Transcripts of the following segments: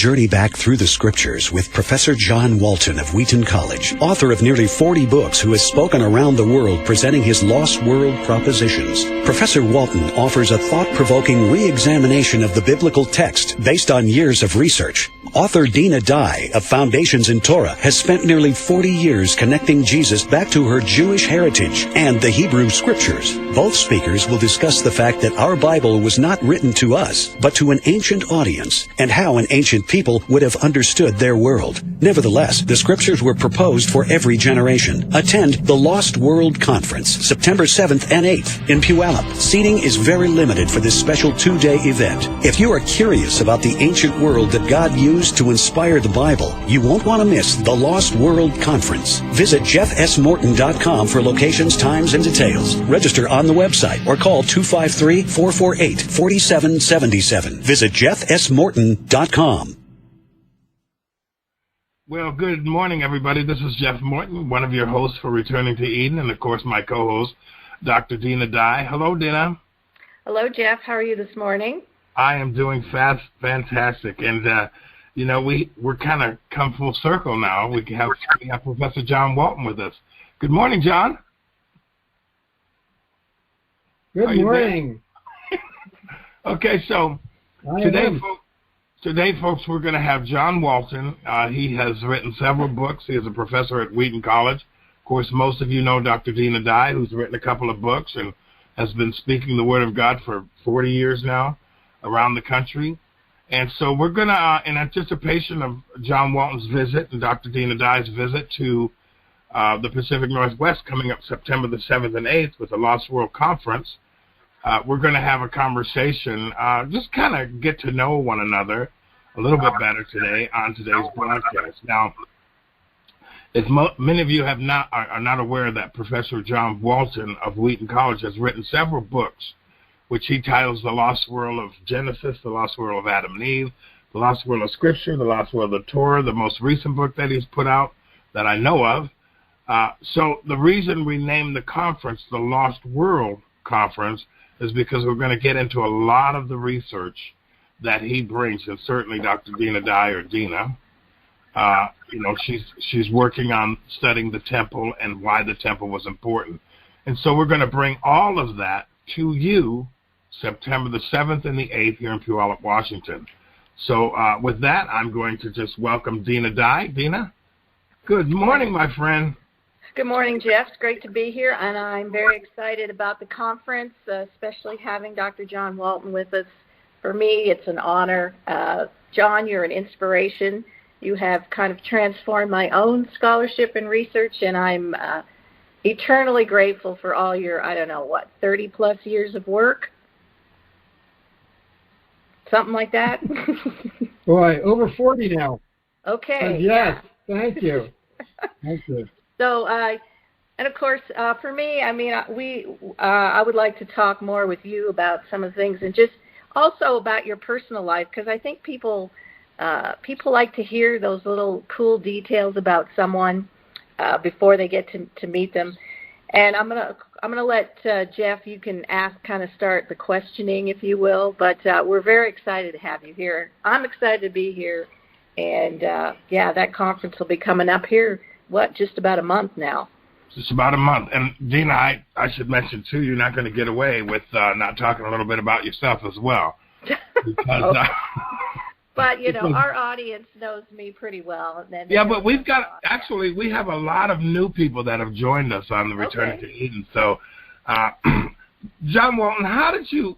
journey back through the scriptures with Professor John Walton of Wheaton College, author of nearly 40 books who has spoken around the world presenting his Lost World propositions. Professor Walton offers a thought-provoking re-examination of the biblical text based on years of research. Author Dinah of Foundations in Torah has spent nearly 40 years connecting Jesus back to her Jewish heritage and the Hebrew scriptures. Both speakers will discuss the fact that our Bible was not written to us, but to an ancient audience, and how an ancient people would have understood their world. Nevertheless, the scriptures were proposed for every generation. Attend the Lost World Conference, September 7th and 8th in Puyallup. Seating is very limited for this special 2-day event. If you are curious about the ancient world that God used to inspire the Bible, you won't want to miss the Lost World Conference. Visit jeffsmorton.com for locations, times, and details. Register on the website or call 253-448-4777. Visit jeffsmorton.com. Well, good morning, everybody. This is Jeff Morton, one of your hosts for Returning to Eden, and, of course, my co-host, Dr. Dinah. Hello, Dinah. Hello, Jeff. How are you this morning? I am doing fantastic, and we're kind of come full circle now. We have Professor John Walton with us. Good morning, John. Good morning. Okay, so today, folks, we're going to have John Walton. He has written several books. He is a professor at Wheaton College. Of course, most of you know Dr. Dinah, who's written a couple of books and has been speaking the Word of God for 40 years now around the country. And so we're going to, in anticipation of John Walton's visit and Dr. Dinah's visit to the Pacific Northwest coming up September the 7th and 8th with the Lost World Conference, we're going to have a conversation, just kind of get to know one another a little bit better today on today's broadcast. Now, if many of you are not aware that Professor John Walton of Wheaton College has written several books, which he titles The Lost World of Genesis, The Lost World of Adam and Eve, The Lost World of Scripture, The Lost World of Torah, the most recent book that he's put out that I know of. So the reason we named the conference the Lost World Conference is because we're going to get into a lot of the research that he brings, and certainly Dr. Dinah. She's working on studying the temple and why the temple was important. And so we're going to bring all of that to you September the 7th and the 8th here in Puyallup, Washington. So with that, I'm going to just welcome Dinah. Dinah, good morning, my friend. Good morning, Jeff. It's great to be here, and I'm very excited about the conference, especially having Dr. John Walton with us. For me, it's an honor. John, you're an inspiration. You have kind of transformed my own scholarship and research, and I'm eternally grateful for all your, 30-plus years of work? Something like that? Boy, over 40 now. Okay. Yes, thank you. Thank you. So, and of course, for me, I would like to talk more with you about some of the things, and just also about your personal life, because I think people like to hear those little cool details about someone before they get to meet them. And I'm gonna let Jeff. You can start the questioning, if you will. But we're very excited to have you here. I'm excited to be here, and that conference will be coming up here. Just about a month now? Just about a month. And Dinah, I should mention too, you're not going to get away with not talking a little bit about yourself as well. Because, but our audience knows me pretty well. And but we have a lot of new people that have joined us on the Returning to Eden. So, John Walton, how did you?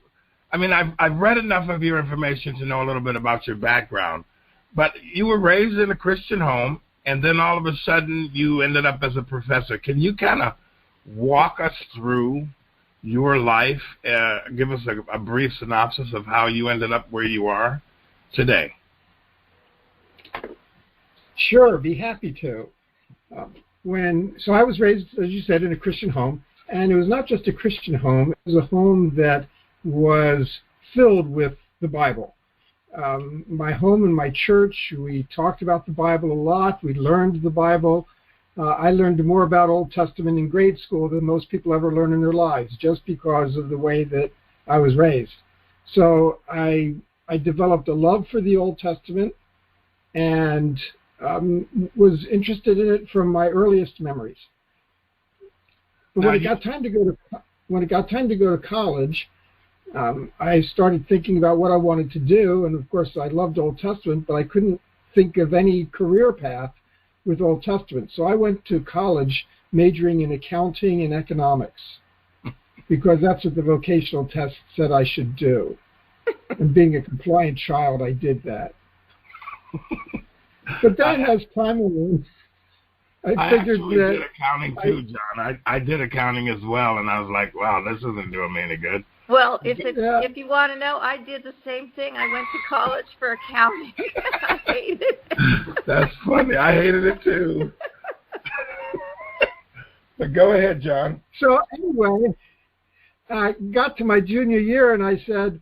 I've read enough of your information to know a little bit about your background, but you were raised in a Christian home. And then all of a sudden, you ended up as a professor. Can you kind of walk us through your life, give us a brief synopsis of how you ended up where you are today? Sure, be happy to. So I was raised, as you said, in a Christian home. And it was not just a Christian home. It was a home that was filled with the Bible. My home and my church, we talked about the Bible a lot. We learned the Bible. I learned more about Old Testament in grade school than most people ever learn in their lives, just because of the way that I was raised. So I developed a love for the Old Testament, and was interested in it from my earliest memories. But when it got time to go to college, I started thinking about what I wanted to do, and of course I loved Old Testament, but I couldn't think of any career path with Old Testament. So I went to college majoring in accounting and economics because that's what the vocational test said I should do. And being a compliant child, I did that. But then as time went on, I figured actually that did accounting too, John. I did accounting as well, and I was like, wow, this isn't doing me any good. Well, if you want to know, I did the same thing. I went to college for accounting. I hated it. That's funny. I hated it too. But go ahead, John. So anyway, I got to my junior year and I said,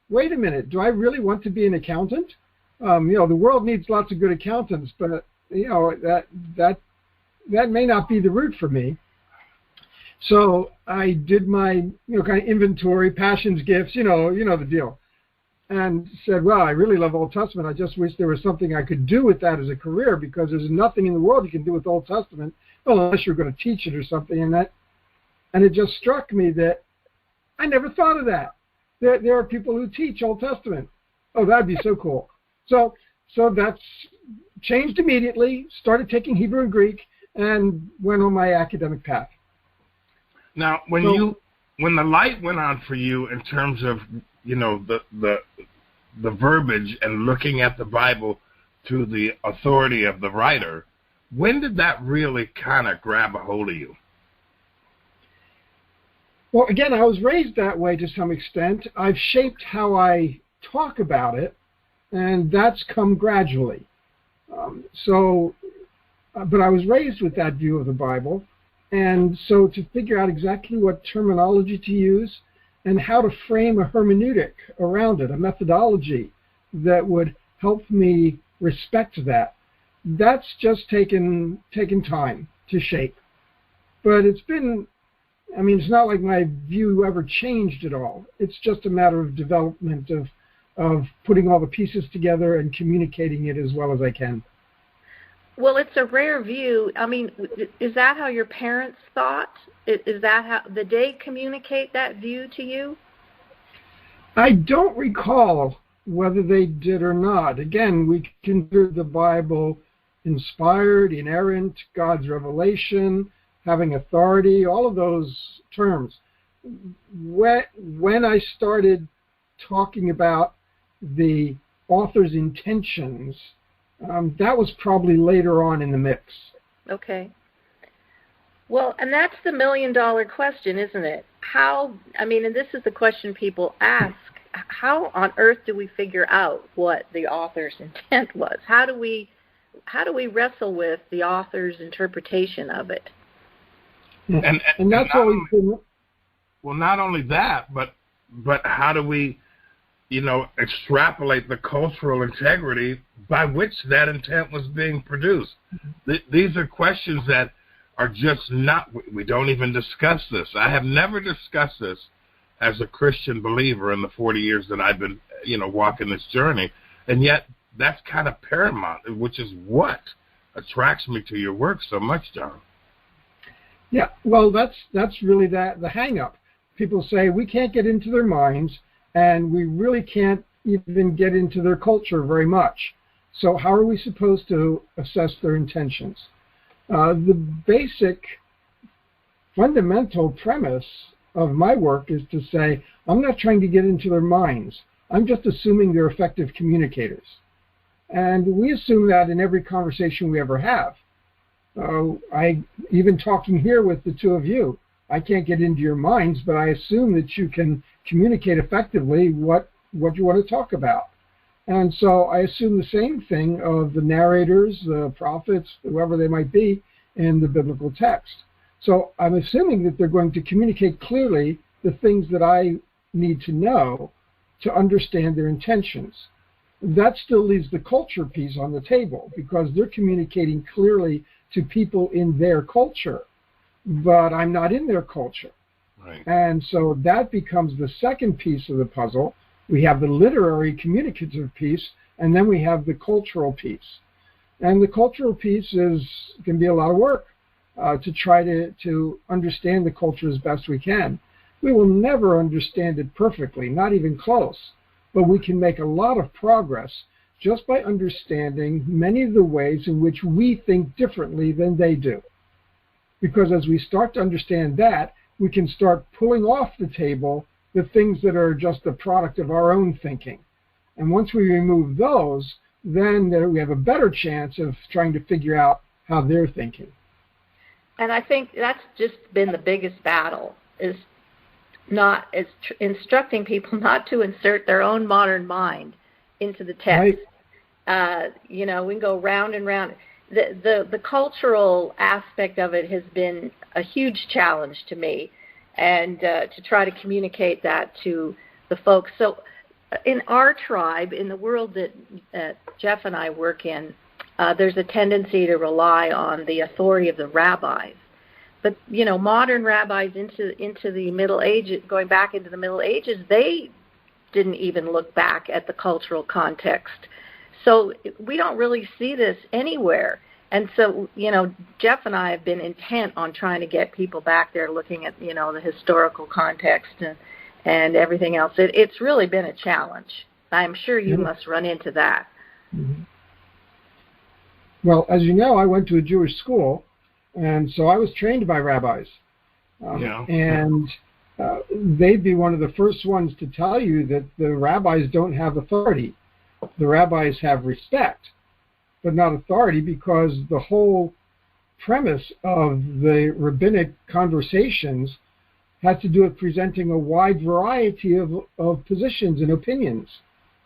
wait a minute, do I really want to be an accountant? The world needs lots of good accountants, but that may not be the route for me. So I did my kind of inventory, passions, gifts, you know the deal, and said, well, I really love Old Testament. I just wish there was something I could do with that as a career, because there's nothing in the world you can do with Old Testament, well, unless you're going to teach it or something. And it just struck me that I never thought of that. There are people who teach Old Testament. Oh, that'd be so cool. So that's changed immediately, started taking Hebrew and Greek, and went on my academic path. Now, when the light went on for you in terms of, the verbiage and looking at the Bible through the authority of the writer, when did that really kind of grab a hold of you? Well, again, I was raised that way to some extent. I've shaped how I talk about it, and that's come gradually. But I was raised with that view of the Bible, and so to figure out exactly what terminology to use and how to frame a hermeneutic around it, a methodology that would help me respect that, that's just taken time to shape. But it's not like my view ever changed at all. It's just a matter of development, of putting all the pieces together and communicating it as well as I can. Well, it's a rare view. Is that how your parents thought? Is that how, did they communicate that view to you? I don't recall whether they did or not. Again, we consider the Bible inspired, inerrant, God's revelation, having authority, all of those terms. When I started talking about the author's intentions, that was probably later on in the mix. Okay. Well, and that's the million-dollar question, isn't it? And this is the question people ask, how on earth do we figure out what the author's intent was? How do we wrestle with the author's interpretation of it? And that's always been... Well, not only that, but how do we, extrapolate the cultural integrity by which that intent was being produced? These are questions that are just not, we don't even discuss this. I have never discussed this as a Christian believer in the 40 years that I've been, walking this journey. And yet that's kind of paramount, which is what attracts me to your work so much, John. Yeah, well, that's really the hang-up. People say we can't get into their minds, and we really can't even get into their culture very much. So how are we supposed to assess their intentions? The basic fundamental premise of my work is to say, I'm not trying to get into their minds. I'm just assuming they're effective communicators. And we assume that in every conversation we ever have. Even talking here with the two of you, I can't get into your minds, but I assume that you can communicate effectively what you want to talk about. And so I assume the same thing of the narrators, the prophets, whoever they might be in the biblical text. So I'm assuming that they're going to communicate clearly the things that I need to know to understand their intentions. That still leaves the culture piece on the table, because they're communicating clearly to people in their culture, but I'm not in their culture. Right. And so that becomes the second piece of the puzzle. We have the literary communicative piece, And then we have the cultural piece. And the cultural piece can be a lot of work to try to understand the culture as best we can. We will never understand it perfectly, not even close, but we can make a lot of progress just by understanding many of the ways in which we think differently than they do. Because as we start to understand that, we can start pulling off the table the things that are just the product of our own thinking. And once we remove those, then we have a better chance of trying to figure out how they're thinking. And I think that's just been the biggest battle, is instructing people not to insert their own modern mind into the text. Right. We can go round and round. The cultural aspect of it has been a huge challenge to me, and to try to communicate that to the folks. So in our tribe, in the world that Jeff and I work in, there's a tendency to rely on the authority of the rabbis. But, modern rabbis into the Middle Ages, going back into the Middle Ages, they didn't even look back at the cultural context. So we don't really see this anywhere. And so, Jeff and I have been intent on trying to get people back there looking at, the historical context and everything else. It's really been a challenge. I'm sure you must run into that. Mm-hmm. Well, as you know, I went to a Jewish school, and so I was trained by rabbis. And they'd be one of the first ones to tell you that the rabbis don't have authority. The rabbis have respect, but not authority, because the whole premise of the rabbinic conversations has to do with presenting a wide variety of positions and opinions.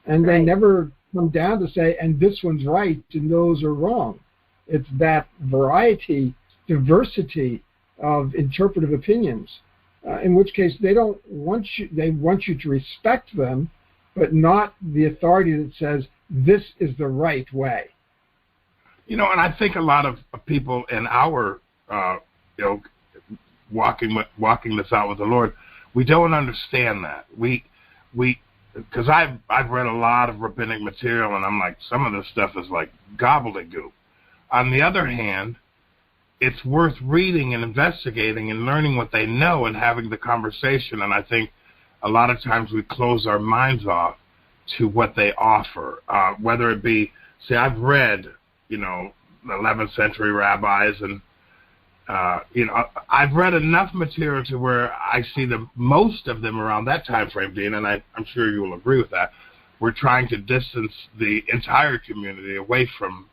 And they never come down to say, and this one's right and those are wrong. It's that variety, diversity of interpretive opinions, in which case they want you to respect them, but not the authority that says this is the right way. And I think a lot of people in our, walking this out with the Lord, we don't understand that. Because I've read a lot of rabbinic material, and I'm like, some of this stuff is like gobbledygook. On the other hand, it's worth reading and investigating and learning what they know and having the conversation. And I think a lot of times we close our minds off to what they offer, whether it be, I've read, the 11th century rabbis, and, I've read enough material to where I see most of them around that time frame, Dean, and I'm sure you will agree with that. We're trying to distance the entire community away from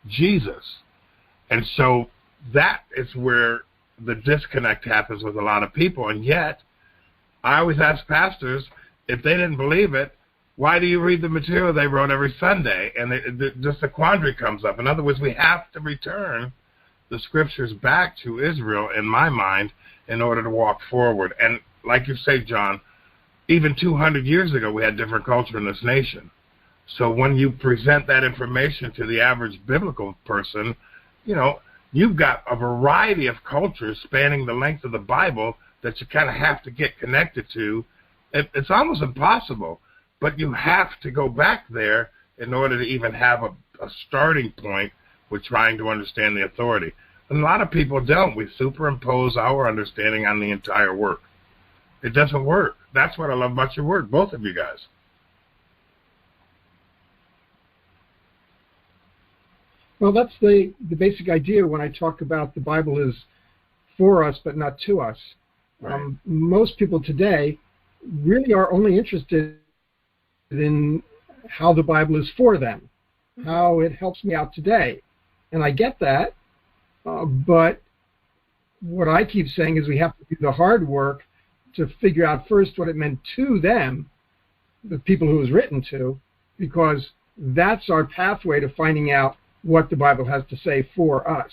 Jesus. And so that is where the disconnect happens with a lot of people. And yet, I always ask pastors, if they didn't believe it, why do you read the material they wrote every Sunday? And just a quandary comes up. In other words, we have to return the scriptures back to Israel, in my mind, in order to walk forward. And like you say, John, even 200 years ago, we had different culture in this nation. So when you present that information to the average biblical person, you've got a variety of cultures spanning the length of the Bible that you kind of have to get connected to. It's almost impossible, but you have to go back there in order to even have a starting point with trying to understand the authority. And a lot of people don't. We superimpose our understanding on the entire work. It doesn't work. That's what I love about your work, both of you guys. Well, that's the basic idea when I talk about the Bible is for us but not to us. Right. Most people today really are only interested in how the Bible is for them, how it helps me out today. And I get that, but what I keep saying is we have to do the hard work to figure out first what it meant to them, the people who it was written to, because that's our pathway to finding out what the Bible has to say for us.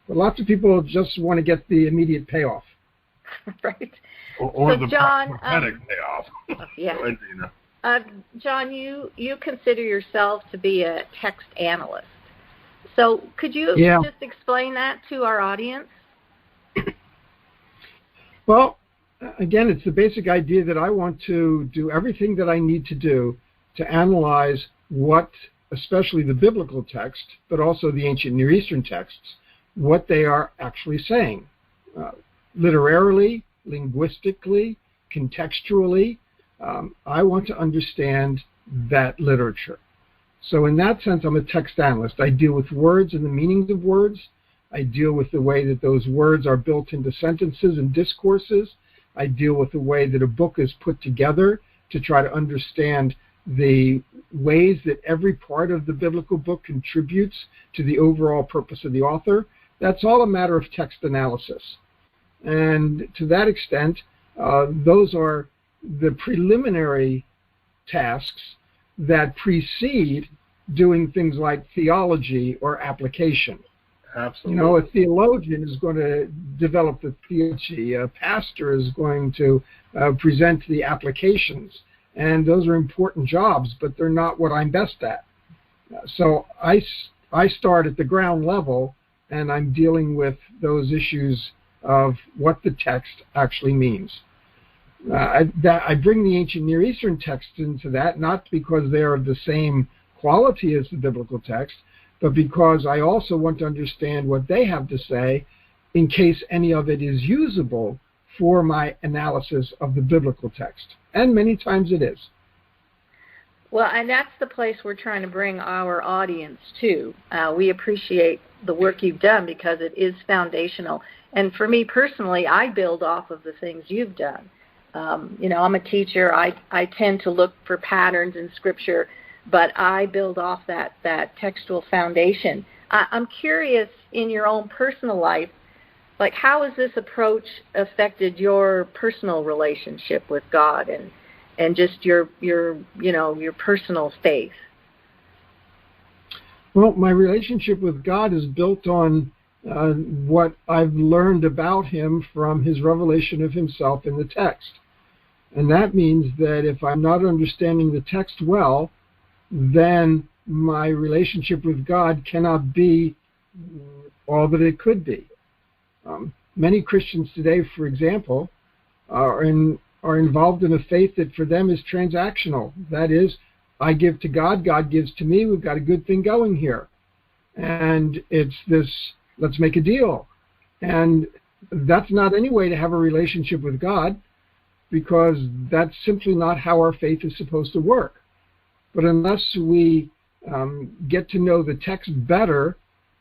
But lots of people just want to get the immediate payoff. Right. Or so the John, prophetic payoff. Yeah. Go ahead, Dina. John, you consider yourself to be a text analyst. So could you just explain that to our audience? Well, again, it's the basic idea that I want to do everything that I need to do to analyze what, especially the biblical text, but also the ancient Near Eastern texts, what they are actually saying. Literarily, linguistically, contextually, I want to understand that literature. So in that sense, I'm a text analyst. I deal with words and the meanings of words. I deal with the way that those words are built into sentences and discourses. I deal with the way that a book is put together to try to understand the ways that every part of the biblical book contributes to the overall purpose of the author. That's all a matter of text analysis. And to that extent, those are the preliminary tasks that precede doing things like theology or application. Absolutely. You know, a theologian is going to develop the theology. A pastor is going to present the applications. And those are important jobs, but they're not what I'm best at. So I start at the ground level, and I'm dealing with those issues of what the text actually means. I bring the ancient Near Eastern texts into that, not because they are of the same quality as the biblical text, but because I also want to understand what they have to say in case any of it is usable for my analysis of the biblical text. And many times it is. Well, and that's the place we're trying to bring our audience to. We appreciate the work you've done because it is foundational. And for me personally, I build off of the things you've done. You know, I'm a teacher. I tend to look for patterns in Scripture, but I build off that textual foundation. I'm curious, in your own personal life, like, how has this approach affected your personal relationship with God and just your personal faith? Well, my relationship with God is built on what I've learned about Him from His revelation of Himself in the text. And that means that if I'm not understanding the text well, then my relationship with God cannot be all that it could be. Many Christians today, for example, are involved in a faith that for them is transactional. That is, I give to God, God gives to me, we've got a good thing going here. And it's this, let's make a deal. And that's not any way to have a relationship with God, because that's simply not how our faith is supposed to work. But unless we get to know the text better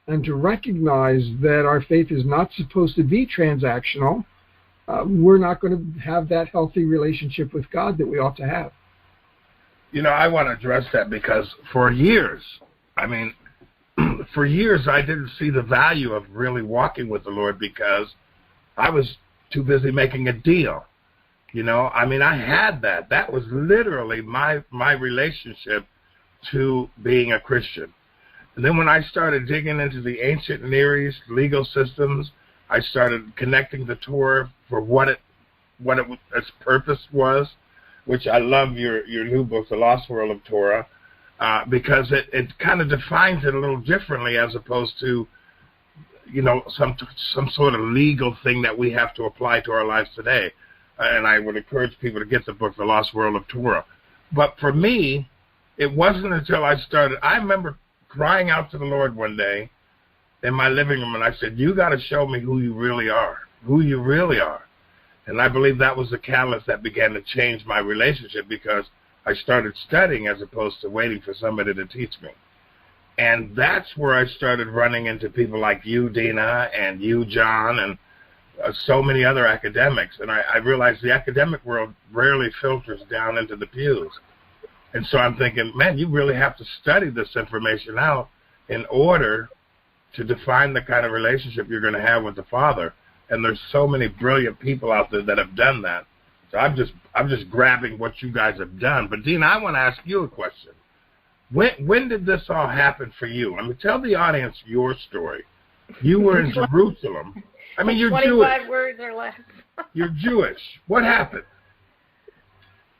and to recognize that our faith is not supposed to be transactional, we're not going to have that healthy relationship with God that we ought to have. You know, I want to address that because for years I didn't see the value of really walking with the Lord because I was too busy making a deal. You know, I mean, I had that. That was literally my relationship to being a Christian. And then when I started digging into the ancient Near East legal systems, I started connecting the Torah for what its purpose was, which I love your new book, The Lost World of Torah, because it kind of defines it a little differently as opposed to, you know, some sort of legal thing that we have to apply to our lives today. And I would encourage people to get the book, The Lost World of Torah. But for me, it wasn't until I remember crying out to the Lord one day in my living room, and I said, you got to show me who you really are. And I believe that was the catalyst that began to change my relationship, because I started studying as opposed to waiting for somebody to teach me. And that's where I started running into people like you, Dinah, and you, John, and so many other academics. And I realized the academic world rarely filters down into the pews. And so I'm thinking, man, you really have to study this information out in order to define the kind of relationship you're going to have with the Father. And there's so many brilliant people out there that have done that. So I'm just grabbing what you guys have done. But Dinah, I want to ask you a question. When did this all happen for you? I mean, tell the audience your story. You were in Jerusalem. I mean, you're 25 Jewish. words or less. You're Jewish. What happened?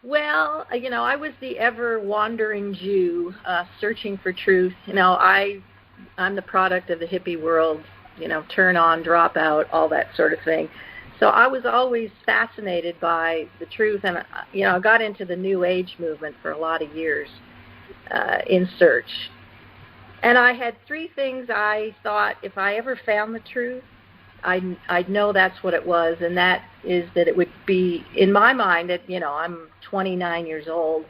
Well, you know, I was the ever-wandering Jew searching for truth. You know, I'm the product of the hippie world, you know, turn on, drop out, all that sort of thing. So I was always fascinated by the truth. And, you know, I got into the New Age movement for a lot of years. in search. And I had three things I thought if I ever found the truth, I'd know that's what it was, and that is that it would be, in my mind, that, you know, I'm 29 years old,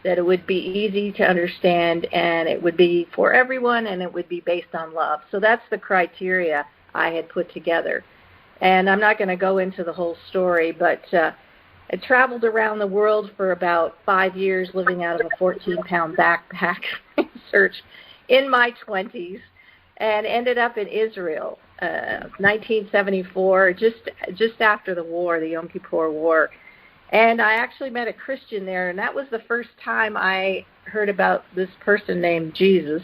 that it would be easy to understand, and it would be for everyone, and it would be based on love. So that's the criteria I had put together. And I'm not going to go into the whole story, but I traveled around the world for about 5 years, living out of a 14-pound backpack in search in my 20s, and ended up in Israel, 1974, just after the war, the Yom Kippur War. And I actually met a Christian there, and that was the first time I heard about this person named Jesus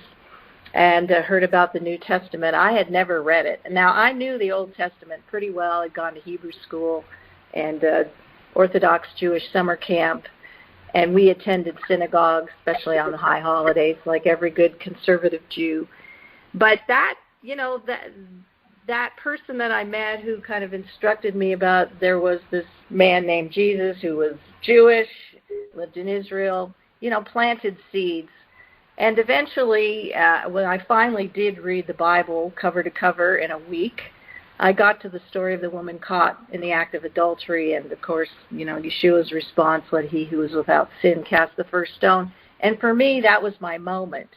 and heard about the New Testament. I had never read it. Now, I knew the Old Testament pretty well. I'd gone to Hebrew school and Orthodox Jewish summer camp, and we attended synagogues, especially on the high holidays, like every good conservative Jew. But that, you know, that person that I met who kind of instructed me about, there was this man named Jesus who was Jewish, lived in Israel, you know, planted seeds. And eventually, when I finally did read the Bible cover to cover in a week, I got to the story of the woman caught in the act of adultery, and of course, you know, Yeshua's response, let he who is without sin cast the first stone. And for me, that was my moment.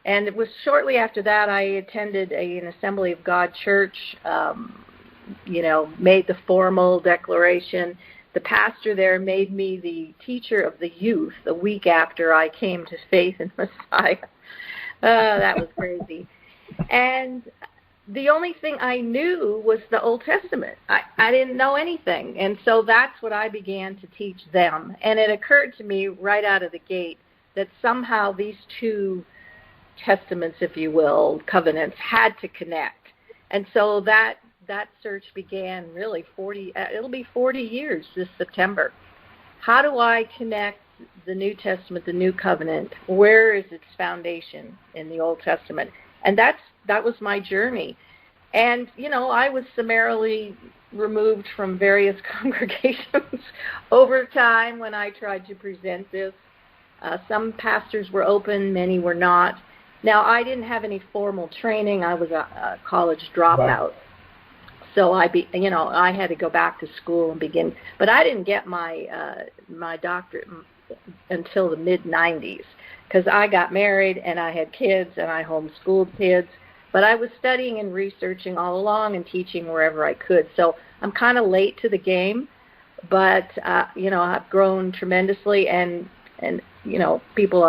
And it was shortly after that I attended an Assembly of God church, you know, made the formal declaration. The pastor there made me the teacher of the youth a week after I came to faith in Messiah. That was crazy. And the only thing I knew was the Old Testament. I didn't know anything. And so that's what I began to teach them. And it occurred to me right out of the gate that somehow these two testaments, if you will, covenants, had to connect. And so that search began really it'll be 40 years this September. How do I connect the New Testament, the New Covenant? Where is its foundation in the Old Testament? And that was my journey. And, you know, I was summarily removed from various congregations over time when I tried to present this. Some pastors were open, many were not. Now, I didn't have any formal training. I was a college dropout. Wow. So I had to go back to school and begin. But I didn't get my doctorate until the mid-'90s because I got married and I had kids and I homeschooled kids. But I was studying and researching all along and teaching wherever I could. So I'm kind of late to the game, but, you know, I've grown tremendously. And you know, people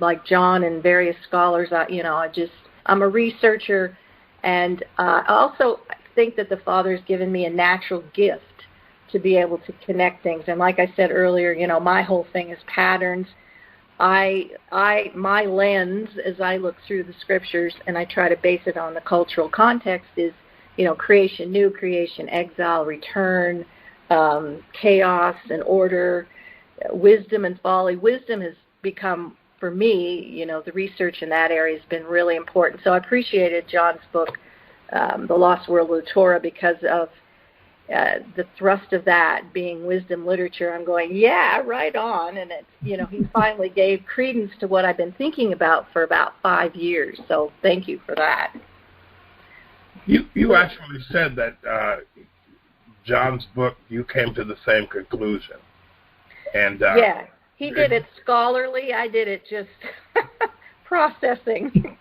like John and various scholars, I'm a researcher, and I also think that the Father's given me a natural gift to be able to connect things. And like I said earlier, you know, my whole thing is patterns. My lens, as I look through the scriptures and I try to base it on the cultural context, is, you know, creation, new creation, exile, return, chaos and order, wisdom and folly. Wisdom has become, for me, you know, the research in that area has been really important. So I appreciated John's book, The Lost World of the Torah, because of the thrust of that being wisdom literature. I'm going, yeah, right on. And it's, you know, he finally gave credence to what I've been thinking about for about 5 years. So thank you for that. You actually said that John's book, you came to the same conclusion. And yeah, he did it scholarly. I did it just processing.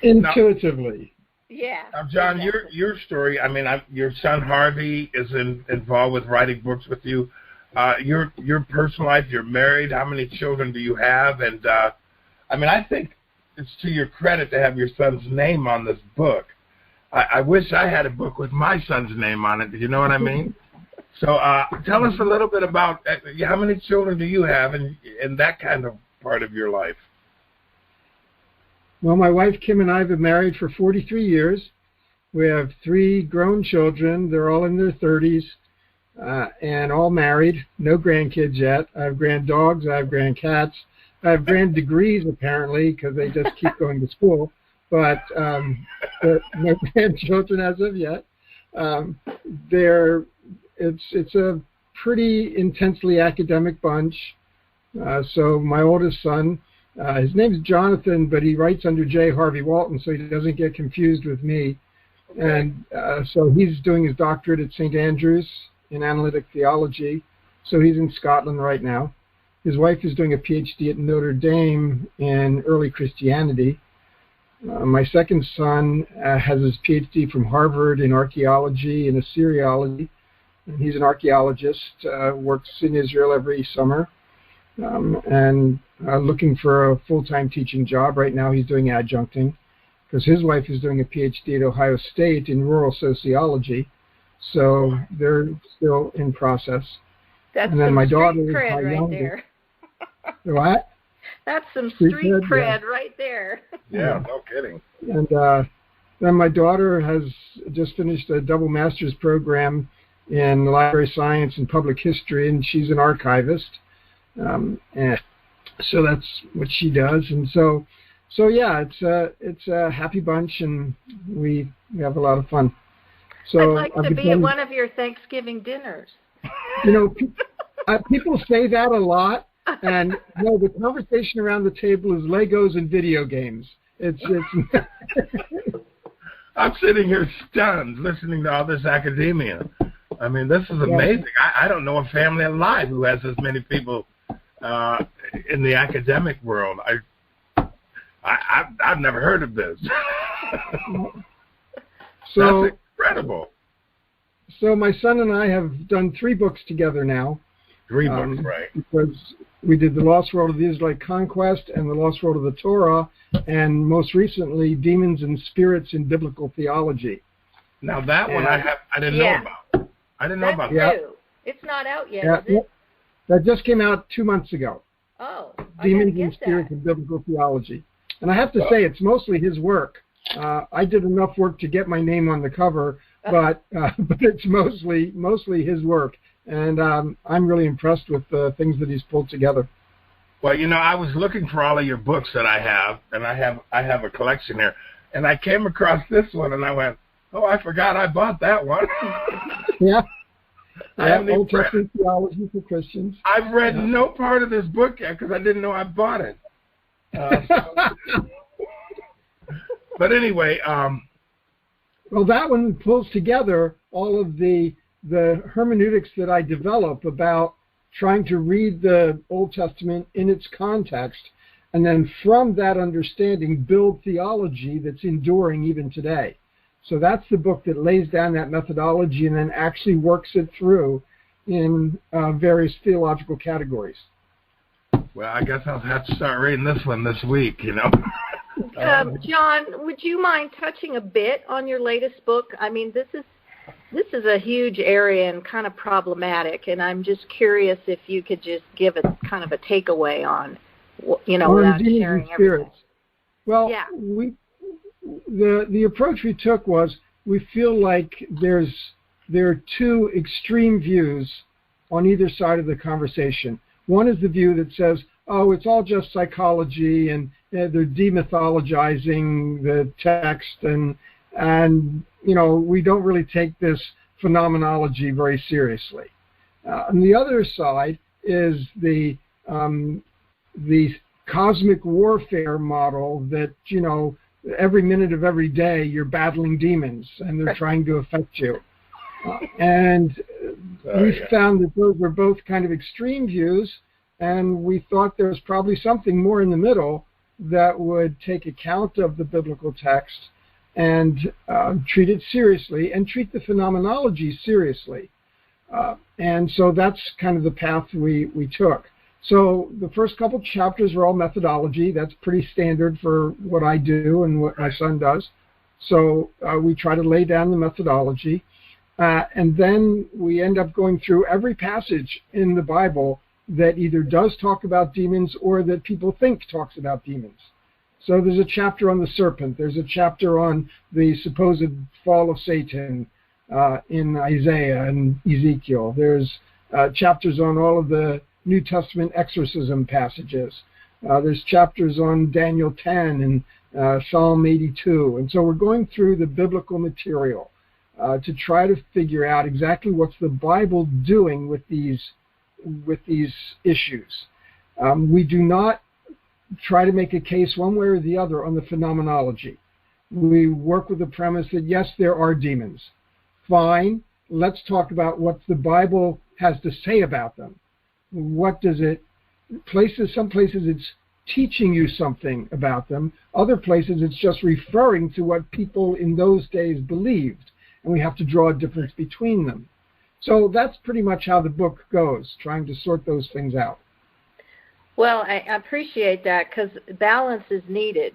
Intuitively. Yeah. Now, John, exactly. your story, I mean, your son Harvey is involved with writing books with you. Your personal life, you're married. How many children do you have? And, I mean, I think it's to your credit to have your son's name on this book. I wish I had a book with my son's name on it. Do you know what I mean? So tell us a little bit about how many children do you have and that kind of part of your life? Well, my wife Kim and I have been married for 43 years. We have 3 grown children. They're all in their 30s and all married. No grandkids yet. I have grand dogs. I have grand cats. I have grand degrees, apparently, because they just keep going to school. But no grandchildren as of yet. It's a pretty intensely academic bunch. So my oldest son His name is Jonathan, but he writes under J. Harvey Walton, so he doesn't get confused with me. Okay. And so he's doing his doctorate at St. Andrews in analytic theology. So he's in Scotland right now. His wife is doing a PhD at Notre Dame in early Christianity. My second son has his PhD from Harvard in archaeology and Assyriology. And he's an archaeologist, works in Israel every summer, and looking for a full-time teaching job. Right now he's doing adjuncting because his wife is doing a PhD at Ohio State in rural sociology. So they're still in process. That's and then some my street daughter cred is my right youngest. there. What? That's some street cred yeah. right there. Yeah, no kidding. And then my daughter has just finished a double master's program in library science and public history, and she's an archivist. And so that's what she does. And so yeah, it's a happy bunch, and we have a lot of fun. So I'd like to be at one of your Thanksgiving dinners. You know, people say that a lot, and no, the conversation around the table is Legos and video games. It's I'm sitting here stunned listening to all this academia. I mean, this is amazing. I don't know a family alive who has as many people in the academic world. I've never heard of this. So that's incredible. So my son and I have done 3 books together now. 3 books, right? Because we did The Lost World of the Israelite Conquest and The Lost World of the Torah, and most recently, Demons and Spirits in Biblical Theology. Now that one I didn't know about. I didn't know about that. New. It's not out yet, Yeah, is it? that just came out 2 months ago. Oh, Demons I and get Spirits that. in Biblical Theology. And I have to say, it's mostly his work. I did enough work to get my name on the cover, but it's mostly his work. And I'm really impressed with the things that he's pulled together. Well, you know, I was looking for all of your books that I have, and I have a collection here, and I came across this one, and I went, oh, I forgot I bought that one. Yeah. Old Testament Theology for Christians. I've read no part of this book yet because I didn't know I bought it. But anyway, well, that one pulls together all of the hermeneutics that I develop about trying to read the Old Testament in its context, and then from that understanding build theology that's enduring even today. So that's the book that lays down that methodology and then actually works it through in various theological categories. Well, I guess I'll have to start reading this one this week, you know. John, would you mind touching a bit on your latest book? I mean, this is a huge area and kind of problematic, and I'm just curious if you could just give a kind of a takeaway on, you know, without sharing everything. Well, the approach we took was we feel like there are 2 extreme views on either side of the conversation. One is the view that says, oh, it's all just psychology, and they're demythologizing the text, and you know, we don't really take this phenomenology very seriously. On the other side is the cosmic warfare model that, you know, every minute of every day you're battling demons and they're trying to affect you. We found that those were both kind of extreme views, and we thought there was probably something more in the middle that would take account of the biblical text and treat it seriously and treat the phenomenology seriously. And so that's kind of the path we took. So the first couple chapters were all methodology. That's pretty standard for what I do and what my son does. So we try to lay down the methodology. And then we end up going through every passage in the Bible that either does talk about demons or that people think talks about demons. So there's a chapter on the serpent. There's a chapter on the supposed fall of Satan in Isaiah and Ezekiel. There's chapters on all of the New Testament exorcism passages. There's chapters on Daniel 10 and Psalm 82. And so we're going through the biblical material to try to figure out exactly what's the Bible doing with these issues. We do not try to make a case one way or the other on the phenomenology. We work with the premise that, yes, there are demons. Fine, let's talk about what the Bible has to say about them. What does it, some places it's teaching you something about them. Other places it's just referring to what people in those days believed, and we have to draw a difference between them. So that's pretty much how the book goes, trying to sort those things out. Well, I appreciate that, because balance is needed.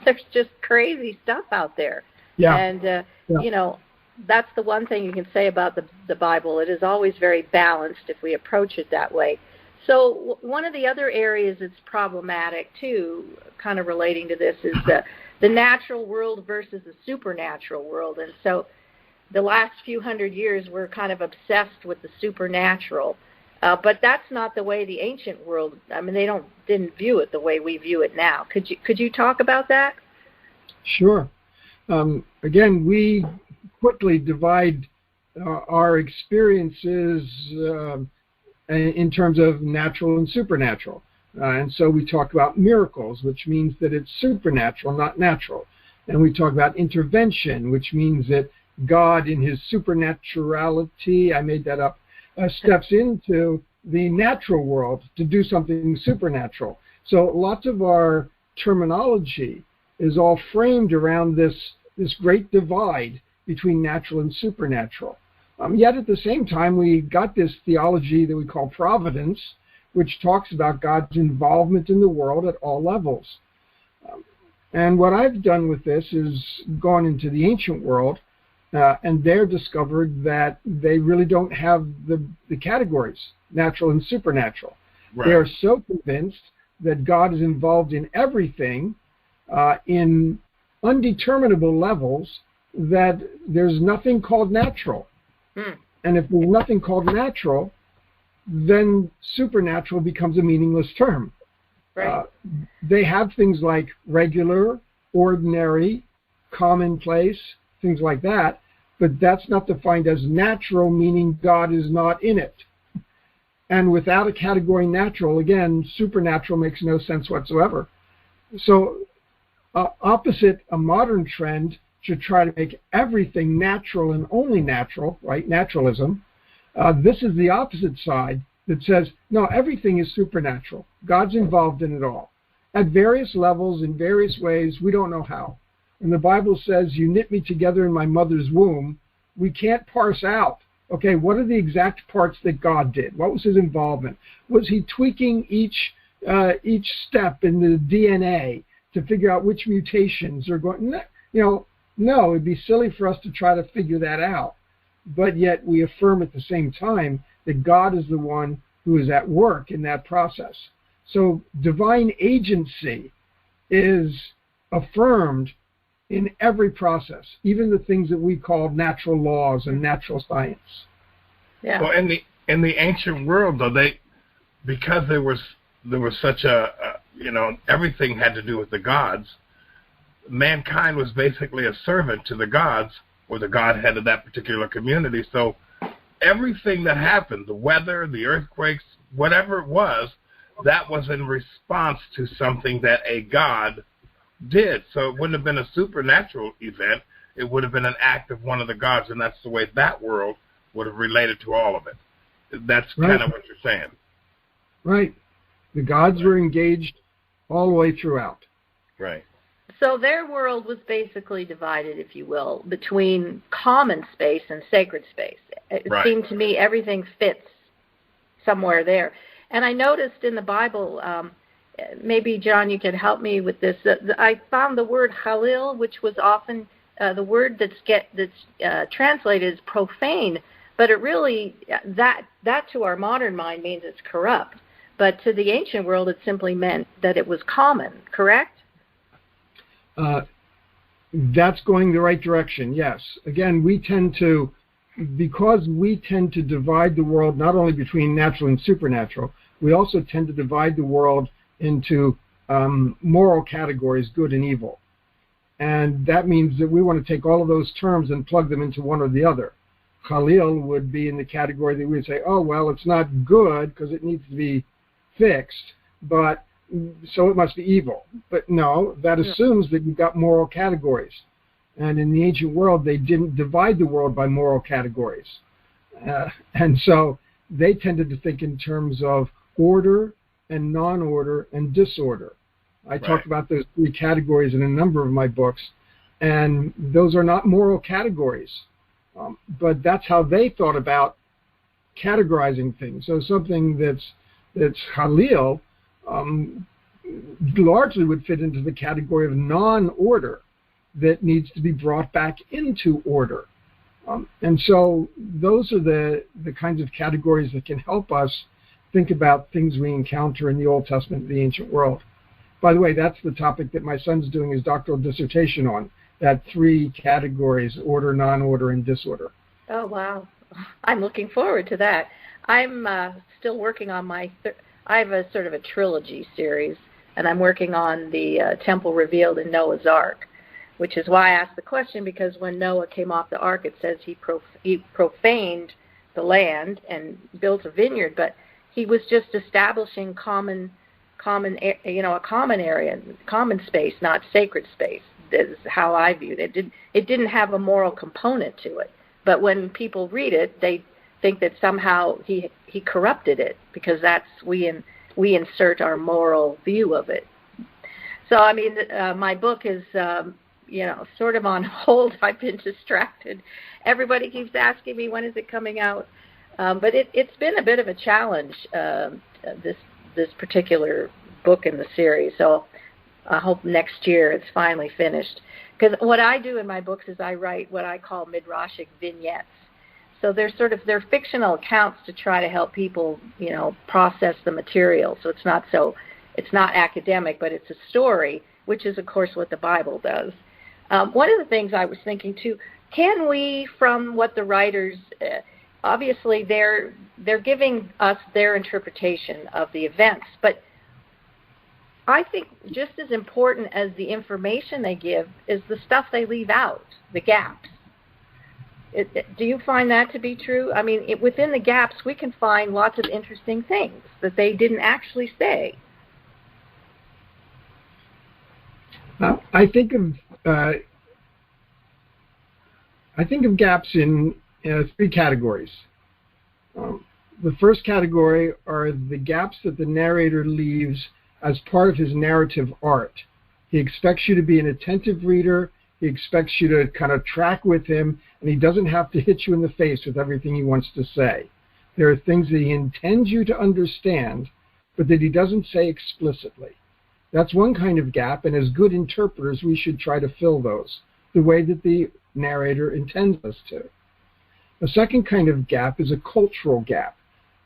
There's just crazy stuff out there. Yeah. And, you know, that's the one thing you can say about the Bible. It is always very balanced if we approach it that way. So one of the other areas that's problematic, too, kind of relating to this, is the natural world versus the supernatural world. And so the last few hundred years, we're kind of obsessed with the supernatural. But that's not the way the ancient world, I mean, they didn't view it the way we view it now. Could you talk about that? Sure. Again, we quickly divide our experiences in terms of natural and supernatural. And so we talk about miracles, which means that it's supernatural, not natural. And we talk about intervention, which means that God in his supernaturality, I made that up, steps into the natural world to do something supernatural. So lots of our terminology is all framed around this great divide between natural and supernatural. Yet at the same time, we got this theology that we call providence, which talks about God's involvement in the world at all levels. And what I've done with this is gone into the ancient world, and there discovered that they really don't have the categories, natural and supernatural. Right. They are so convinced that God is involved in everything in undeterminable levels that there's nothing called natural. And if there's nothing called natural, then supernatural becomes a meaningless term. Right. They have things like regular, ordinary, commonplace, things like that, but that's not defined as natural, meaning God is not in it. And without a category natural, again, supernatural makes no sense whatsoever. So opposite a modern trend should try to make everything natural and only natural, right, naturalism. This is the opposite side that says, no, everything is supernatural. God's involved in it all. At various levels, in various ways, we don't know how. And the Bible says, you knit me together in my mother's womb. We can't parse out, okay, what are the exact parts that God did? What was his involvement? Was he tweaking each step in the DNA to figure out which mutations are going, no, it'd be silly for us to try to figure that out. But yet we affirm at the same time that God is the one who is at work in that process. So divine agency is affirmed in every process, even the things that we call natural laws and natural science. Yeah. Well, in the ancient world, though, because there was such everything had to do with the gods. Mankind was basically a servant to the gods or the godhead of that particular community. So everything that happened, the weather, the earthquakes, whatever it was, that was in response to something that a god did. So it wouldn't have been a supernatural event. It would have been an act of one of the gods, and that's the way that world would have related to all of it. That's right. Kind of what you're saying. Right. The gods were engaged all the way throughout. Right. So their world was basically divided, if you will, between common space and sacred space. It seemed to me everything fits somewhere there. And I noticed in the Bible, maybe, John, you could help me with this. I found the word halil, which was often the word that's translated as profane, but it really, that to our modern mind means it's corrupt. But to the ancient world, it simply meant that it was common, correct? That's going the right direction, yes. Again, because we tend to divide the world not only between natural and supernatural, we also tend to divide the world into moral categories, good and evil. And that means that we want to take all of those terms and plug them into one or the other. Khalil would be in the category that we would say, oh, well, it's not good because it needs to be fixed, but so it must be evil. But no, that assumes that you've got moral categories. And in the ancient world, they didn't divide the world by moral categories. And so they tended to think in terms of order and non-order and disorder. I talked about those three categories in a number of my books, and those are not moral categories. But that's how they thought about categorizing things. So something that's halal largely would fit into the category of non-order that needs to be brought back into order. And so those are the kinds of categories that can help us think about things we encounter in the Old Testament and the ancient world. By the way, that's the topic that my son's doing his doctoral dissertation on, that three categories: order, non-order, and disorder. Oh, wow. I'm looking forward to that. I'm still working on I have a sort of a trilogy series, and I'm working on the temple revealed in Noah's Ark, which is why I asked the question, because when Noah came off the ark, it says he profaned the land and built a vineyard, but he was just establishing a common area, common space, not sacred space. This is how I viewed it. It didn't have a moral component to it. But when people read it, they think that somehow he corrupted it, because that's we insert our moral view of it. So I mean, my book is sort of on hold. I've been distracted. Everybody keeps asking me, when is it coming out? But it's been a bit of a challenge, this particular book in the series. So I hope next year it's finally finished. Because what I do in my books is I write what I call midrashic vignettes. So they're fictional accounts to try to help people, process the material. So it's not academic, but it's a story, which is of course what the Bible does. One of the things I was thinking too, can we, from what the writers, obviously they're giving us their interpretation of the events, but I think just as important as the information they give is the stuff they leave out, the gaps. Do you find that to be true? I mean, within the gaps, we can find lots of interesting things that they didn't actually say. I think of gaps in three categories. The first category are the gaps that the narrator leaves as part of his narrative art. He expects you to be an attentive reader. He expects you to kind of track with him, and he doesn't have to hit you in the face with everything he wants to say. There are things that he intends you to understand, but that he doesn't say explicitly. That's one kind of gap, and as good interpreters, we should try to fill those the way that the narrator intends us to. The second kind of gap is a cultural gap,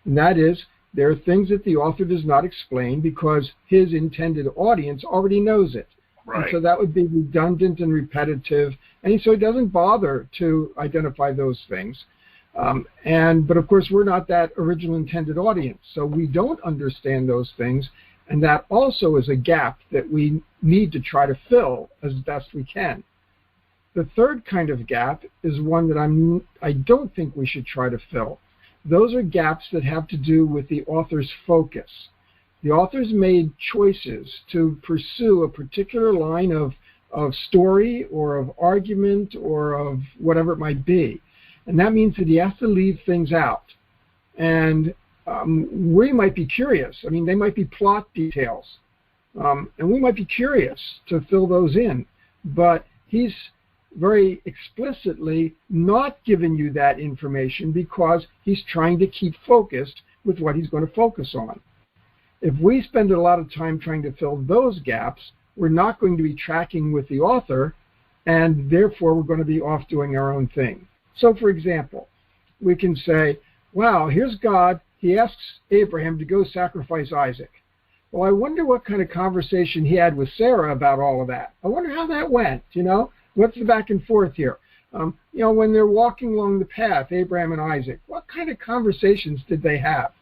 and that is, there are things that the author does not explain because his intended audience already knows it. Right. And so that would be redundant and repetitive, and so he doesn't bother to identify those things. But of course, we're not that original intended audience, so we don't understand those things, and that also is a gap that we need to try to fill as best we can. The third kind of gap is one that I don't think we should try to fill. Those are gaps that have to do with the author's focus. The author's made choices to pursue a particular line of story or of argument or of whatever it might be. And that means that he has to leave things out. And we might be curious. I mean, they might be plot details. And we might be curious to fill those in. But he's very explicitly not giving you that information because he's trying to keep focused with what he's going to focus on. If we spend a lot of time trying to fill those gaps, we're not going to be tracking with the author, and therefore we're going to be off doing our own thing. So, for example, we can say, wow, here's God. He asks Abraham to go sacrifice Isaac. Well, I wonder what kind of conversation he had with Sarah about all of that. I wonder how that went, What's the back and forth here? When they're walking along the path, Abraham and Isaac, what kind of conversations did they have?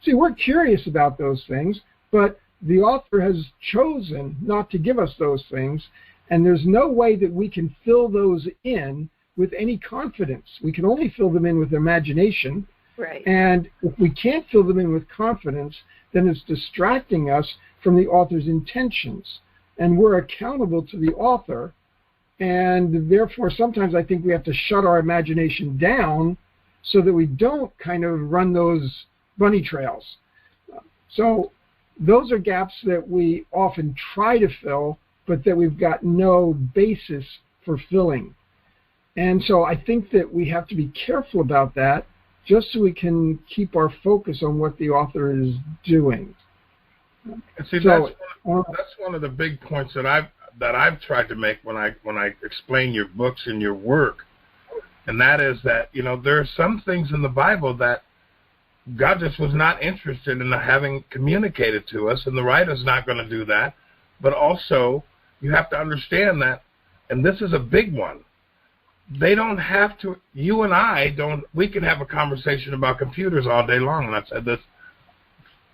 See, we're curious about those things, but the author has chosen not to give us those things, and there's no way that we can fill those in with any confidence. We can only fill them in with imagination. Right. And if we can't fill them in with confidence, then it's distracting us from the author's intentions. And we're accountable to the author, and therefore sometimes I think we have to shut our imagination down so that we don't kind of run those bunny trails. So those are gaps that we often try to fill, but that we've got no basis for filling. And so I think that we have to be careful about that, just so we can keep our focus on what the author is doing. And see, that's one of the big points that I've tried to make when I explain your books and your work, and that is that, you know, there are some things in the Bible that God just was not interested in having communicated to us, and the writer's not going to do that. But also, you have to understand that, and this is a big one, they don't have to, you and I don't, we can have a conversation about computers all day long, and I've said this,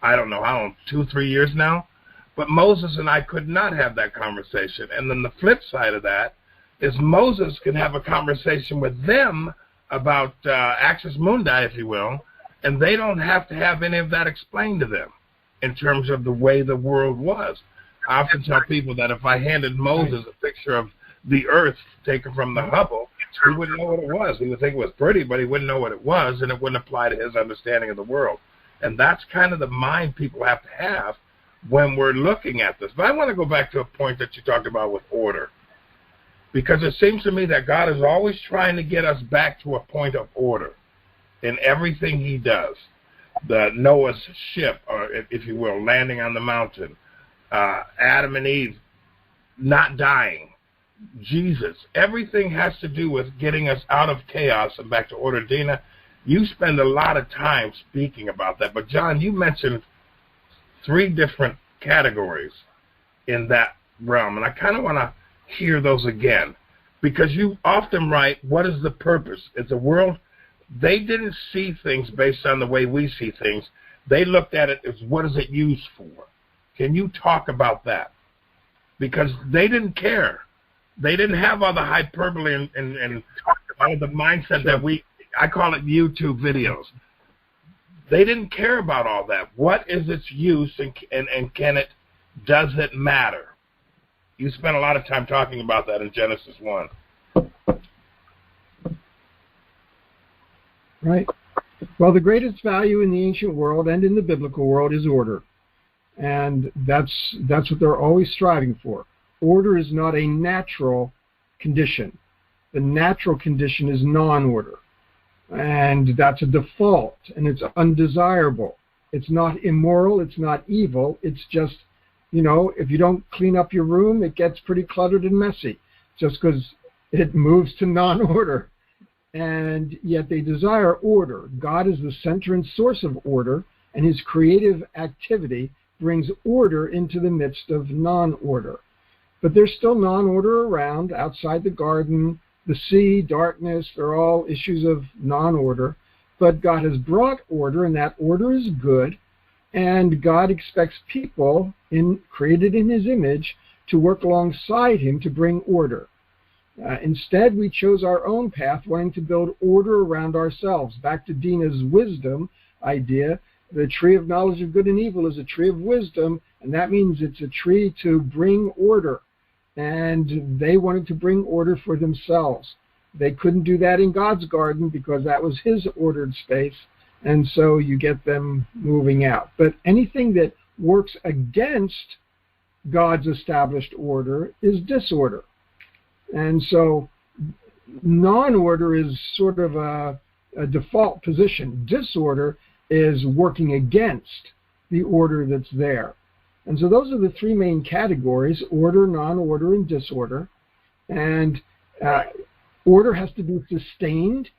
I don't know, 2, 3 years now, but Moses and I could not have that conversation. And then the flip side of that is Moses can have a conversation with them about Axis Mundi, if you will, and they don't have to have any of that explained to them in terms of the way the world was. I often tell people that if I handed Moses a picture of the earth taken from the Hubble, he wouldn't know what it was. He would think it was pretty, but he wouldn't know what it was, and it wouldn't apply to his understanding of the world. And that's kind of the mind people have to have when we're looking at this. But I want to go back to a point that you talked about with order, because it seems to me that God is always trying to get us back to a point of order in everything he does. The Noah's ship, or if you will, landing on the mountain, Adam and Eve not dying, Jesus, everything has to do with getting us out of chaos and back to order. Dinah, you spend a lot of time speaking about that, but John, you mentioned 3 different categories in that realm, and I kind of want to hear those again, because you often write, what is the purpose? It's a world, they didn't see things based on the way we see things. They looked at it as, what is it used for? Can you talk about that? Because they didn't care. They didn't have all the hyperbole and all the mindset that I call it YouTube videos. They didn't care about all that. What is its use, and does it matter? You spent a lot of time talking about that in Genesis 1. Right. Well, the greatest value in the ancient world and in the biblical world is order. And that's what they're always striving for. Order is not a natural condition. The natural condition is non-order. And that's a default, and it's undesirable. It's not immoral, it's not evil, it's just, you know, if you don't clean up your room, it gets pretty cluttered and messy, just because it moves to non-order. And yet they desire order. God is the center and source of order, and his creative activity brings order into the midst of non-order. But there's still non-order around, outside the garden, the sea, darkness, they're all issues of non-order. But God has brought order, and that order is good. And God expects people, created in his image, to work alongside him to bring order. Instead, we chose our own path, wanting to build order around ourselves. Back to Dinah's wisdom idea, the tree of knowledge of good and evil is a tree of wisdom, and that means it's a tree to bring order. And they wanted to bring order for themselves. They couldn't do that in God's garden because that was his ordered space, and so you get them moving out. But anything that works against God's established order is disorder. And so non-order is sort of a default position. Disorder is working against the order that's there. And so those are the 3 main categories: order, non-order, and disorder. And order has to be sustained.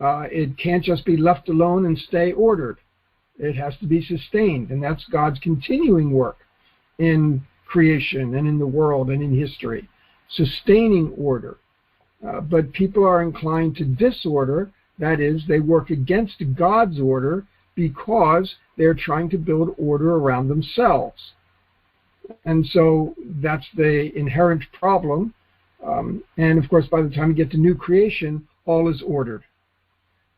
It can't just be left alone and stay ordered. It has to be sustained, and that's God's continuing work in creation and in the world and in history, sustaining order. But people are inclined to disorder. That is, they work against God's order because they're trying to build order around themselves. And so that's the inherent problem. And of course, by the time you get to new creation, all is ordered.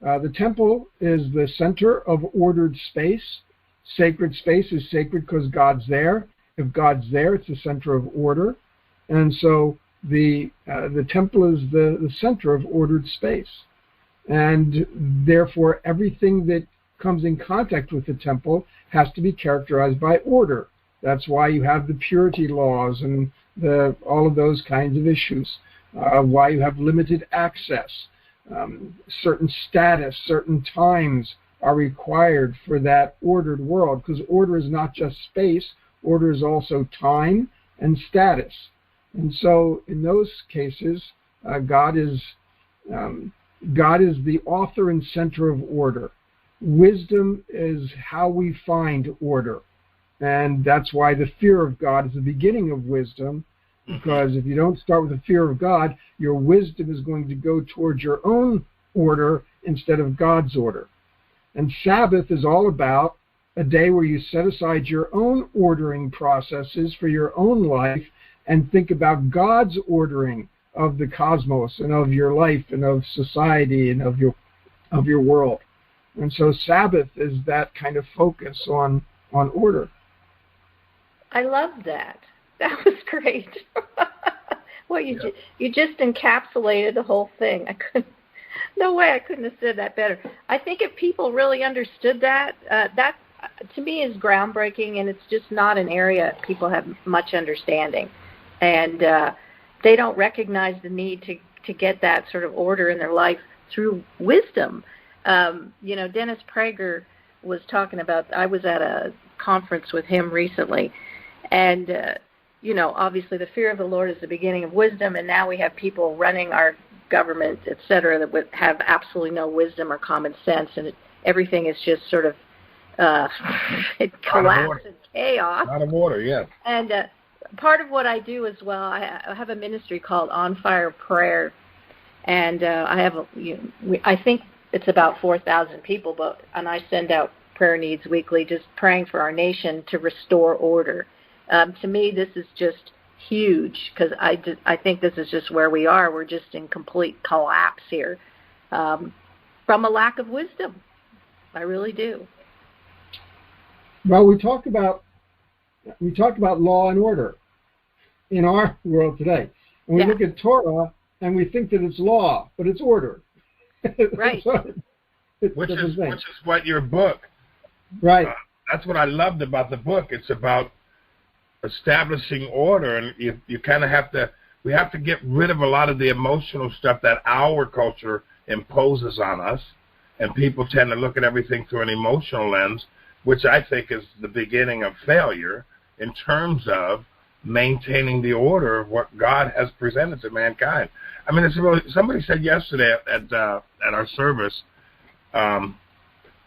The temple is the center of ordered space. Sacred space is sacred because God's there. If God's there, it's the center of order. And so the temple is the center of ordered space. And therefore, everything that comes in contact with the temple has to be characterized by order. That's why you have the purity laws and all of those kinds of issues. Why you have limited access. Certain status, certain times are required for that ordered world, because order is not just space, order is also time and status. And so in those cases, God is the author and center of order. Wisdom is how we find order. And that's why the fear of God is the beginning of wisdom, because if you don't start with the fear of God, your wisdom is going to go towards your own order instead of God's order. And Sabbath is all about a day where you set aside your own ordering processes for your own life and think about God's ordering of the cosmos and of your life and of society and of your world. And so Sabbath is that kind of focus on order. I love that. That was great. Well, you just encapsulated the whole thing. No way I couldn't have said that better. I think if people really understood that, that to me is groundbreaking, and it's just not an area people have much understanding. And they don't recognize the need to get that sort of order in their life through wisdom. Dennis Prager was talking about, I was at a conference with him recently, and obviously the fear of the Lord is the beginning of wisdom, and now we have people running our government, et cetera, that have absolutely no wisdom or common sense, and everything is just sort of it collapses in chaos. Out of order, yeah. And part of what I do as well, I have a ministry called On Fire Prayer, and I have I think it's about 4,000 people, and I send out prayer needs weekly, just praying for our nation to restore order. To me, this is just huge, because I think this is just where we are. We're just in complete collapse here from a lack of wisdom. I really do. Well, we talk about law and order in our world today. And we look at Torah and we think that it's law, but it's order. Right. Which is what your book. Right. That's what I loved about the book. It's about establishing order, and you kind of we have to get rid of a lot of the emotional stuff that our culture imposes on us, and people tend to look at everything through an emotional lens, which I think is the beginning of failure in terms of maintaining the order of what God has presented to mankind. I mean, somebody said yesterday at our service,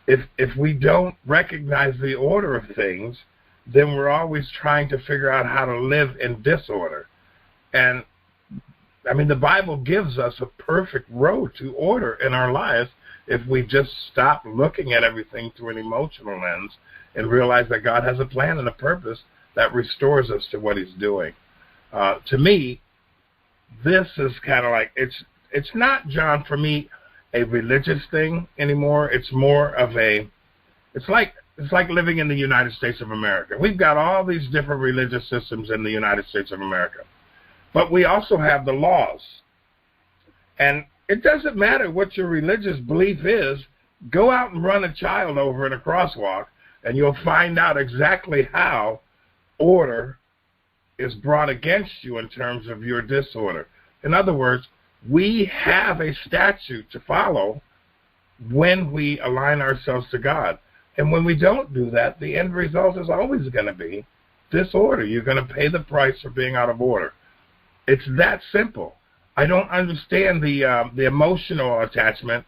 if we don't recognize the order of things, then we're always trying to figure out how to live in disorder. And, I mean, the Bible gives us a perfect road to order in our lives if we just stop looking at everything through an emotional lens and realize that God has a plan and a purpose that restores us to what he's doing. To me, this is kind of like, it's not, John, for me, a religious thing anymore. It's more of it's like living in the United States of America. We've got all these different religious systems in the United States of America. But we also have the laws. And it doesn't matter what your religious belief is. Go out and run a child over in a crosswalk, and you'll find out exactly how order is brought against you in terms of your disorder. In other words, we have a statute to follow when we align ourselves to God. And when we don't do that, the end result is always going to be disorder. You're going to pay the price for being out of order. It's that simple. I don't understand the emotional attachment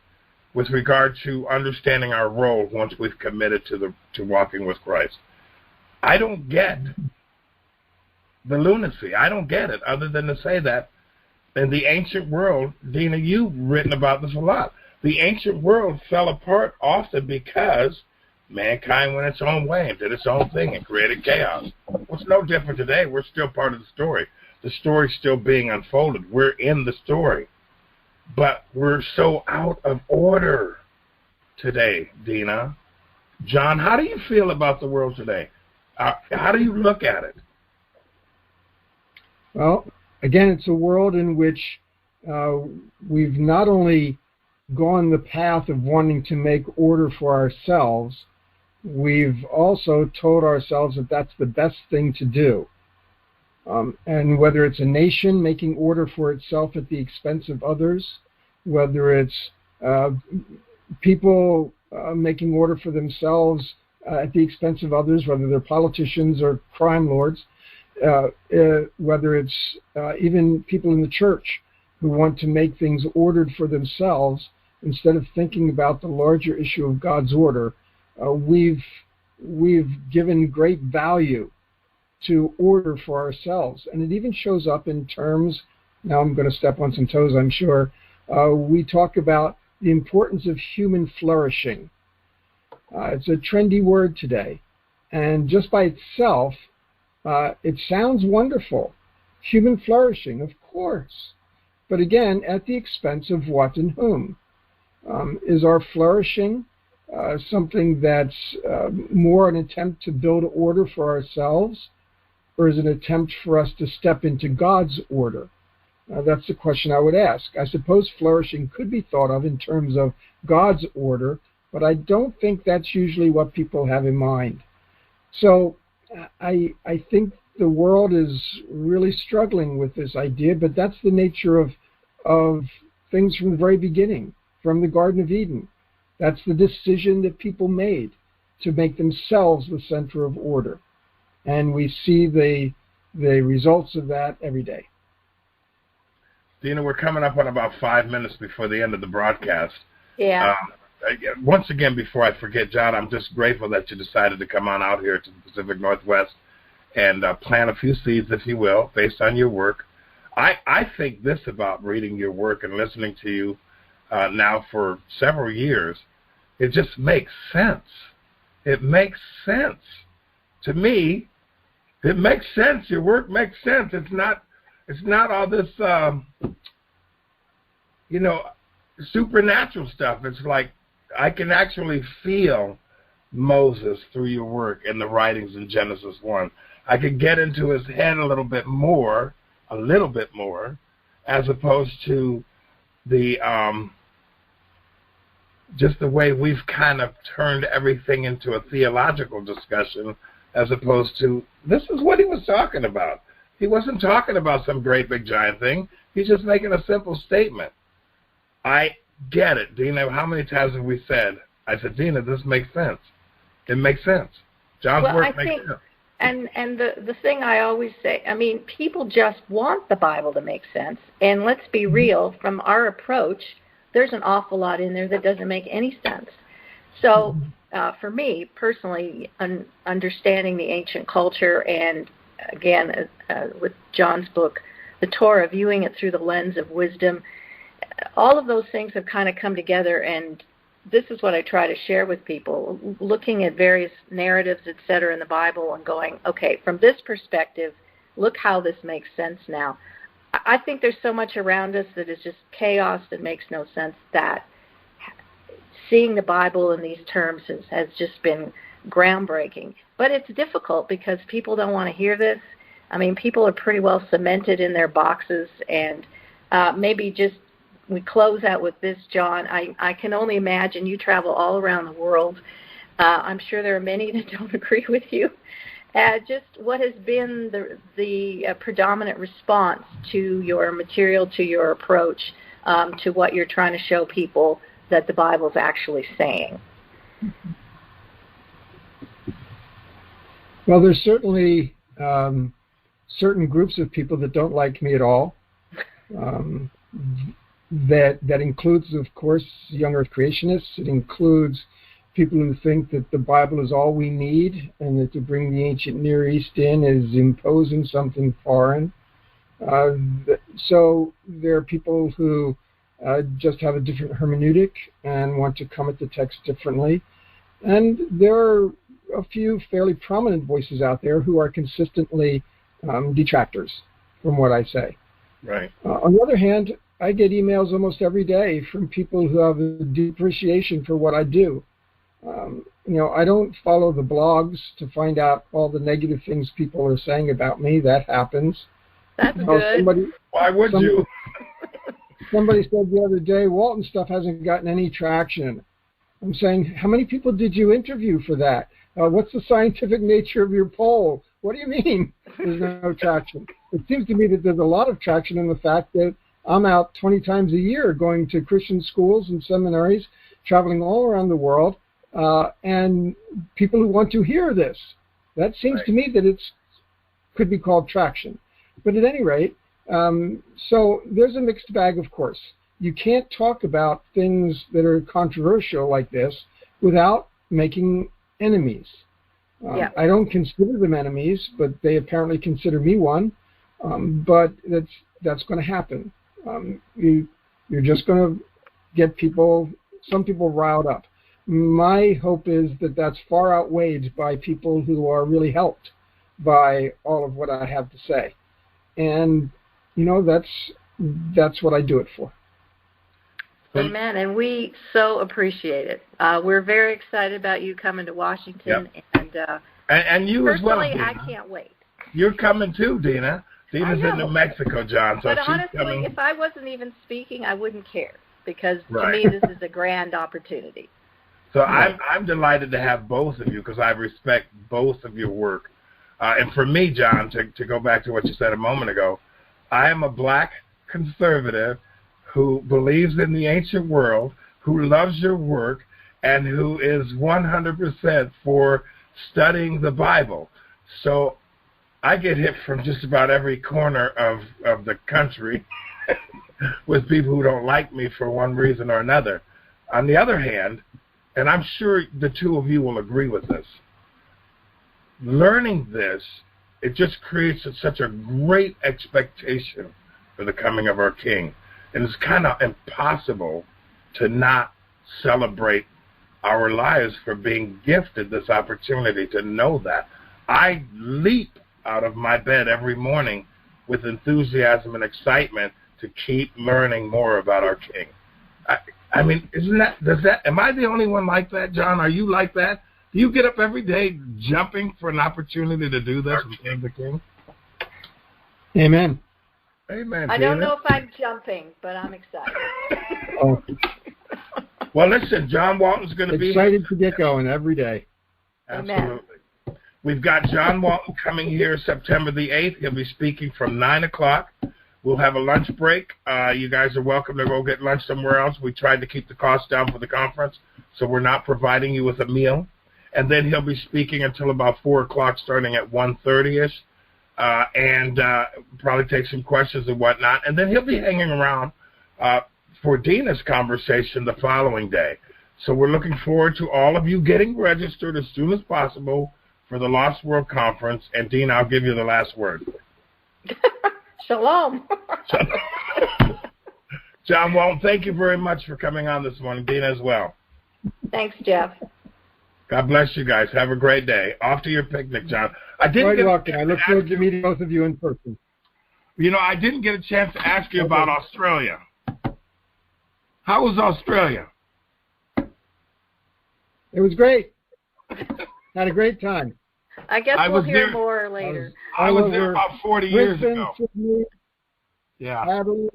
with regard to understanding our role once we've committed to walking with Christ. I don't get the lunacy. I don't get it, other than to say that in the ancient world, Dinah, you've written about this a lot. The ancient world fell apart often because mankind went its own way and did its own thing and created chaos. What's no different today? We're still part of the story. The story's still being unfolded. We're in the story. But we're so out of order today, Dinah. John, how do you feel about the world today? How do you look at it? Well, again, it's a world in which we've not only gone the path of wanting to make order for ourselves, we've also told ourselves that that's the best thing to do. And whether it's a nation making order for itself at the expense of others, whether it's people making order for themselves at the expense of others, whether they're politicians or crime lords, whether it's even people in the church who want to make things ordered for themselves instead of thinking about the larger issue of God's order, we've given great value to order for ourselves. And it even shows up in terms, now I'm going to step on some toes, I'm sure, we talk about the importance of human flourishing. It's a trendy word today. And just by itself, it sounds wonderful. Human flourishing, of course. But again, at the expense of what and whom? Is our flourishing something that's more an attempt to build order for ourselves, or is it an attempt for us to step into God's order? That's the question I would ask. I suppose flourishing could be thought of in terms of God's order, but I don't think that's usually what people have in mind. So I think the world is really struggling with this idea, but that's the nature of things from the very beginning, from the Garden of Eden. That's the decision that people made to make themselves the center of order. And we see the results of that every day. Dinah, we're coming up on about 5 minutes before the end of the broadcast. Yeah. Once again, before I forget, John, I'm just grateful that you decided to come on out here to the Pacific Northwest and plant a few seeds, if you will, based on your work. I think this about reading your work and listening to you now for several years. It just makes sense. It makes sense. To me, it makes sense. Your work makes sense. It's not all this, supernatural stuff. It's like I can actually feel Moses through your work in the writings in Genesis 1. I can get into his head a little bit more, as opposed to the just the way we've kind of turned everything into a theological discussion, as opposed to this is what he was talking about. He wasn't talking about some great big giant thing. He's just making a simple statement. I get it, Dinah. How many times have we said, I said, Dinah, this makes sense. It makes sense. John's work makes sense. And the thing I always say, I mean, people just want the Bible to make sense. And let's be real, from our approach, there's an awful lot in there that doesn't make any sense. So for me, personally, understanding the ancient culture and, again, with John's book, the Torah, viewing it through the lens of wisdom, all of those things have kind of come together, and this is what I try to share with people, looking at various narratives, et cetera, in the Bible and going, okay, from this perspective, look how this makes sense now. I think there's so much around us that is just chaos that makes no sense, that seeing the Bible in these terms has just been groundbreaking. But it's difficult because people don't want to hear this. I mean, people are pretty well cemented in their boxes, and maybe just we close out with this, John. I can only imagine you travel all around the world. I'm sure there are many that don't agree with you. Just what has been the predominant response to your material, to your approach, to what you're trying to show people that the Bible's actually saying? Well, there's certainly certain groups of people that don't like me at all. That includes, of course, young earth creationists. It includes people who think that the Bible is all we need and that to bring the ancient Near East in is imposing something foreign. So there are people who just have a different hermeneutic and want to come at the text differently. And there are a few fairly prominent voices out there who are consistently detractors from what I say. Right. On the other hand, I get emails almost every day from people who have a deep appreciation for what I do. I don't follow the blogs to find out all the negative things people are saying about me. That happens. That's good. Why would you? Somebody said the other day, Walton stuff hasn't gotten any traction. I'm saying, how many people did you interview for that? What's the scientific nature of your poll? What do you mean there's no traction? It seems to me that there's a lot of traction in the fact that I'm out 20 times a year going to Christian schools and seminaries, traveling all around the world, and people who want to hear this. That seems to me that it could be called traction. But at any rate, so there's a mixed bag, of course. You can't talk about things that are controversial like this without making enemies. I don't consider them enemies, but they apparently consider me one. But that's going to happen. You're just going to get some people riled up. My hope is that that's far outweighed by people who are really helped by all of what I have to say. And, that's what I do it for. Amen, and we so appreciate it. We're very excited about you coming to Washington, and you as well, personally, Dina. I can't wait. You're coming too, Dina. Dina's in New Mexico, John. So but honestly, coming. If I wasn't even speaking, I wouldn't care, because to me this is a grand opportunity. So I'm delighted to have both of you, because I respect both of your work. And for me, John, to go back to what you said a moment ago, I am a black conservative who believes in the ancient world, who loves your work, and who is 100% for studying the Bible. So I get hit from just about every corner of the country with people who don't like me for one reason or another. On the other hand, and I'm sure the two of you will agree with this, learning this, it just creates such a great expectation for the coming of our King. And it's kind of impossible to not celebrate our lives for being gifted this opportunity to know that. I leap out of my bed every morning with enthusiasm and excitement to keep learning more about our King. I mean, am I the only one like that, John? Are you like that? Do you get up every day jumping for an opportunity to do this with the King? Amen. Amen. I don't know if I'm jumping, but I'm excited. Well, listen, John Walton's going to be excited to get going every day. Absolutely. Amen. We've got John Walton coming here September the 8th. He'll be speaking from 9 o'clock. We'll have a lunch break. You guys are welcome to go get lunch somewhere else. We tried to keep the cost down for the conference, so we're not providing you with a meal. And then he'll be speaking until about 4 o'clock, starting at 1:30ish. And probably take some questions and whatnot. And then he'll be hanging around for Dina's conversation the following day. So we're looking forward to all of you getting registered as soon as possible for the Lost World Conference. And Dina, I'll give you the last word. Shalom. John Walton, thank you very much for coming on this morning. Dina as well. Thanks, Jeff. God bless you guys. Have a great day. Off to your picnic, John. I look forward to meeting both of you in person. I didn't get a chance to ask you about Australia. How was Australia? It was great. Had a great time. I guess we'll hear more later. I was there about 40 years ago. Sydney, yeah. Adelaide.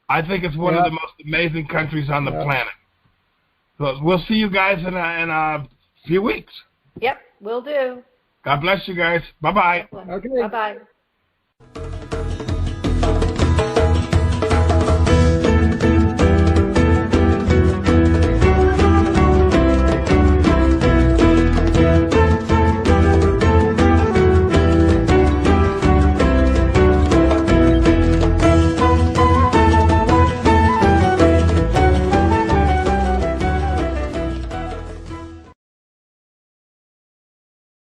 I think it's one of the most amazing countries on the planet. So we'll see you guys in a few weeks. Yep, will do. God bless you guys. Bye-bye. Okay. Bye-bye.